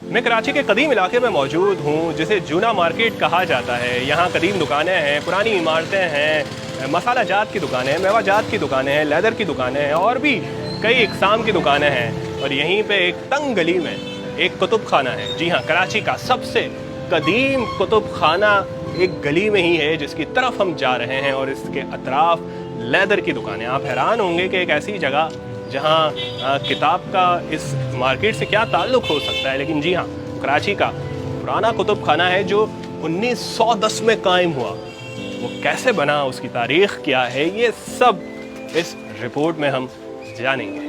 मैं कराची के कदीम इलाके में मौजूद हूँ जिसे जूना मार्केट कहा जाता है। यहाँ कदीम दुकानें हैं, पुरानी इमारतें हैं, मसाला जात की दुकानें हैं, मेवा जात की दुकानें हैं, लेदर की दुकानें हैं और भी कई इकसाम की दुकानें हैं। और यहीं पे एक तंग गली में एक कुतुब खाना है। जी हाँ, कराची का सबसे कदीम कुतुब खाना एक गली में ही है जिसकी तरफ हम जा रहे हैं और इसके अतराफ लेदर की दुकानें। आप हैरान होंगे कि एक ऐसी जगह जहाँ किताब का इस मार्केट से क्या ताल्लुक़ हो सकता है, लेकिन जी हाँ, कराची का पुराना कुतुब खाना है जो 1910 में कायम हुआ। वो कैसे बना, उसकी तारीख़ क्या है, ये सब इस रिपोर्ट में हम जानेंगे।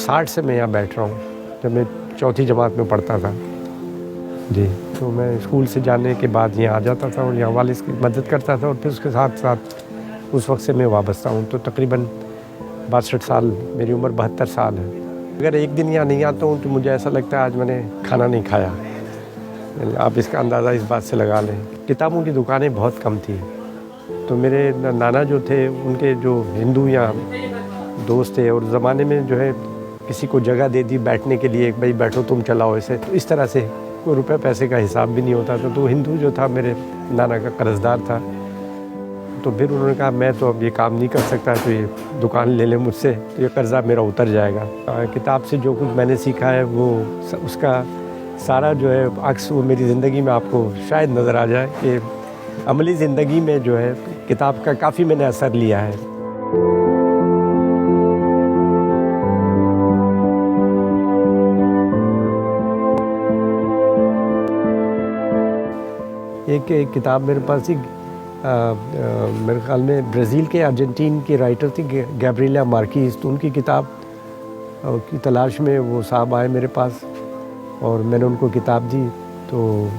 साठ से मैं यहाँ बैठ रहा हूँ। जब मैं चौथी जमात में पढ़ता था जी, तो मैं स्कूल से जाने के बाद यहाँ आ जाता था और यहाँ वालिद की मदद करता था और फिर उसके साथ साथ उस वक्त से मैं वाबस्ता हूँ। तो तकरीबन 62 साल, मेरी उम्र 72 साल है। अगर एक दिन यहाँ नहीं आता हूँ तो मुझे ऐसा लगता है आज मैंने खाना नहीं खाया। आप इसका अंदाज़ा इस बात से लगा लें। किताबों की दुकानें बहुत कम थी, तो मेरे नाना जो थे उनके जो हिंदू यहाँ दोस्त थे और ज़माने में जो है किसी को जगह दे दी बैठने के लिए, भाई बैठो तुम चलाओ ऐसे, तो इस तरह से कोई रुपए पैसे का हिसाब भी नहीं होता था। तो हिंदू जो था मेरे नाना का कर्जदार था, तो फिर उन्होंने कहा मैं तो अब ये काम नहीं कर सकता, तो ये दुकान ले ले मुझसे, तो ये कर्जा मेरा उतर जाएगा। किताब से जो कुछ मैंने सीखा है वो उसका सारा जो है अक्स वो मेरी ज़िंदगी में आपको शायद नज़र आ जाए कि अमली ज़िंदगी में जो है किताब का काफ़ी मैंने असर लिया है। एक किताब मेरे पास थी, मेरे ख्याल में ब्राज़ील के अर्जेंटीन की राइटर थी गैब्रिएला मार्केज़। तो उनकी किताब की तलाश में वो साहब आए मेरे पास और मैंने उनको किताब दी। तो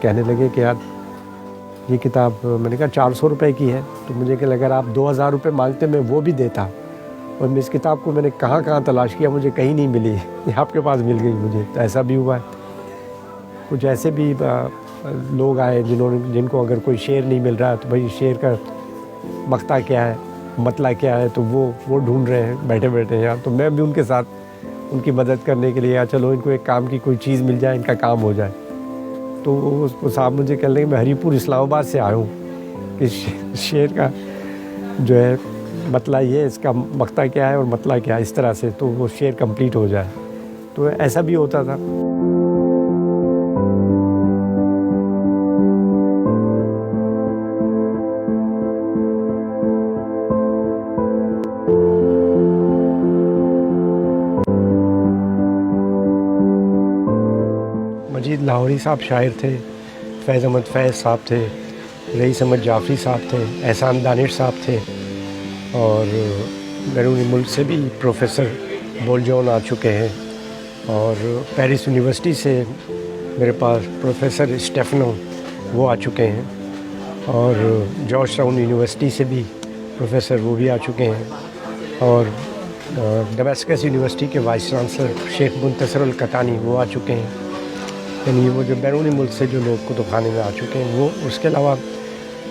कहने लगे कि यार ये किताब, मैंने कहा 400 रुपये की है। तो मुझे क्या लगा, अगर आप 2000 रुपये मांगते मैं वो भी देता। और मैं इस किताब को मैंने कहाँ कहाँ तलाश किया, मुझे कहीं नहीं मिली, ये आपके पास मिल गई मुझे। तो ऐसा भी हुआ है। कुछ ऐसे भी लोग आए जिनको अगर कोई शेर नहीं मिल रहा है तो भाई शेर का मक्ता क्या है, मतला क्या है, तो वो ढूंढ रहे हैं बैठे बैठे यहाँ। तो मैं भी उनके साथ उनकी मदद करने के लिए, या चलो इनको एक काम की कोई चीज़ मिल जाए, इनका काम हो जाए। तो उसको साहब मुझे कह लगे मैं हरीपुर इस्लामाबाद से आया हूँ कि शेर का जो है मतला ये, इसका मक्ता क्या है और मतला क्या है, इस तरह से तो वो शेर कंप्लीट हो जाए। तो ऐसा भी होता था। मजीद लाहौरी साहब शायर थे, फैज़ अहमद फैज़ साहब थे, रईस अहमद जाफ़री साहब थे, एहसान दानिश साहब थे और बैरूनी मुल्क से भी प्रोफेसर बोलजॉन आ चुके हैं। और पेरिस यूनिवर्सिटी से मेरे पास प्रोफेसर स्टेफनो वो आ चुके हैं और जॉर्ज टाउन यूनिवर्सिटी से भी प्रोफेसर वो भी आ चुके हैं और दमास्कस यूनिवर्सिटी के वाइस चांसलर शेख मुंतसर अल कतानी वो आ चुके हैं। यानी वो जो बैरूनी मुल्क से जो लोग कुतुबखाने में आ चुके हैं वो, उसके अलावा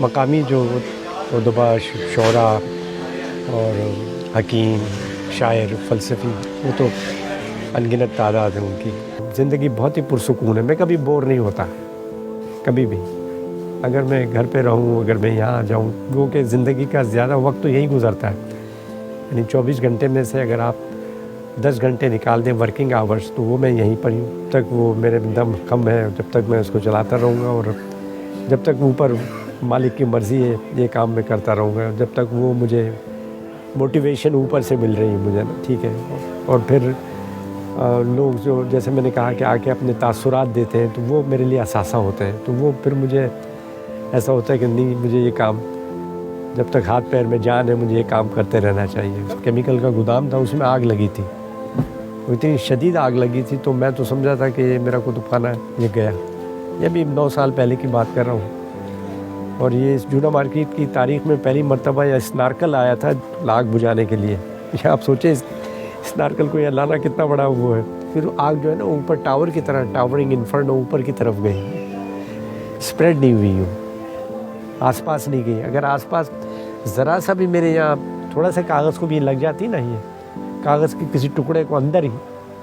मकामी जो उदबा, शोरा और हकीम, शायर, फ़लसफ़ी, वो तो अनगिनत तादाद है उनकी। ज़िंदगी बहुत ही पुरसुकून है। मैं कभी बोर नहीं होता, कभी भी। अगर मैं घर पे रहूँ, अगर मैं यहाँ आ जाऊँ, वो कि ज़िंदगी का ज़्यादा वक्त तो यहीं गुज़रता है। यानी 24 घंटे में से अगर आप 10 घंटे निकाल दें वर्किंग आवर्स, तो वो मैं यहीं पर हूँ। तक वो मेरे दम कम है, जब तक मैं उसको चलाता रहूँगा और जब तक ऊपर मालिक की मर्ज़ी है ये काम मैं करता रहूँगा, जब तक वो मुझे मोटिवेशन ऊपर से मिल रही है मुझे ना, ठीक है। और फिर लोग जो, जैसे मैंने कहा कि आके अपने तासुरात देते हैं, तो वो मेरे लिए असासा होते हैं। तो वो फिर मुझे ऐसा होता है कि नहीं, मुझे ये काम, जब तक हाथ पैर में जान है, मुझे ये काम करते रहना चाहिए। केमिकल का गोदाम था, उसमें आग लगी थी, इतनी शदीद आग लगी थी, तो मैं तो समझा था कि ये मेरा कुतुबखाना ये गया। ये भी 9 साल पहले की बात कर रहा हूँ। اور یہ اس جونا مارکیٹ کی تاریخ میں پہلی مرتبہ یہ اسنارکل آیا تھا آگ بجھانے کے لیے. یہ آپ سوچیں اسنارکل کو یہ لانا کتنا بڑا وہ ہے. پھر آگ جو ہے نا اوپر ٹاور کی طرح ٹاورنگ انفرنو اوپر کی طرف گئی, اسپریڈ نہیں ہوئی ہوں, آس پاس نہیں گئی. اگر آس پاس ذرا سا بھی میرے یہاں تھوڑا سا کاغذ کو بھی لگ جاتی نا, یہ کاغذ کے کسی ٹکڑے کو اندر ہی,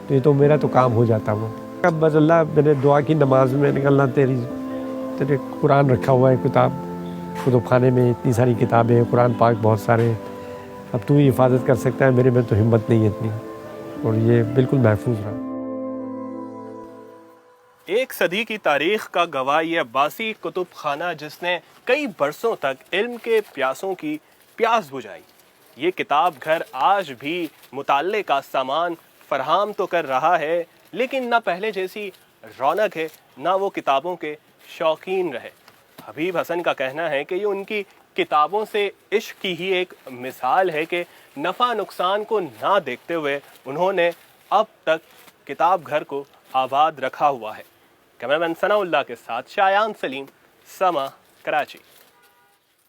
تو یہ تو میرا تو کام ہو جاتا وہ. اب بس اللہ میں نے دعا کی نماز میں نے کہا اللہ تیرے قرآن رکھا ہوا ہے کتاب کتب خانے میں, اتنی ساری کتابیں ہیں, قرآن پاک بہت سارے, اب تو ہی حفاظت کر سکتا ہے, میرے میں تو ہمت نہیں ہے اتنی, اور یہ بالکل محفوظ رہا. ایک صدی کی تاریخ کا گواہ یہ عباسی کتب خانہ جس نے کئی برسوں تک علم کے پیاسوں کی پیاس بجھائی. یہ کتاب گھر آج بھی مطالعے کا سامان فراہم تو کر رہا ہے, لیکن نہ پہلے جیسی رونق ہے نہ وہ کتابوں کے شوقین رہے. حبیب حسن کا کہنا ہے کہ یہ ان کی کتابوں سے عشق کی ہی ایک مثال ہے کہ نفع نقصان کو نہ دیکھتے ہوئے انہوں نے اب تک کتاب گھر کو آباد رکھا ہوا ہے. کیمرہ مین ثناء اللہ کے ساتھ شایان سلیم, سما, کراچی.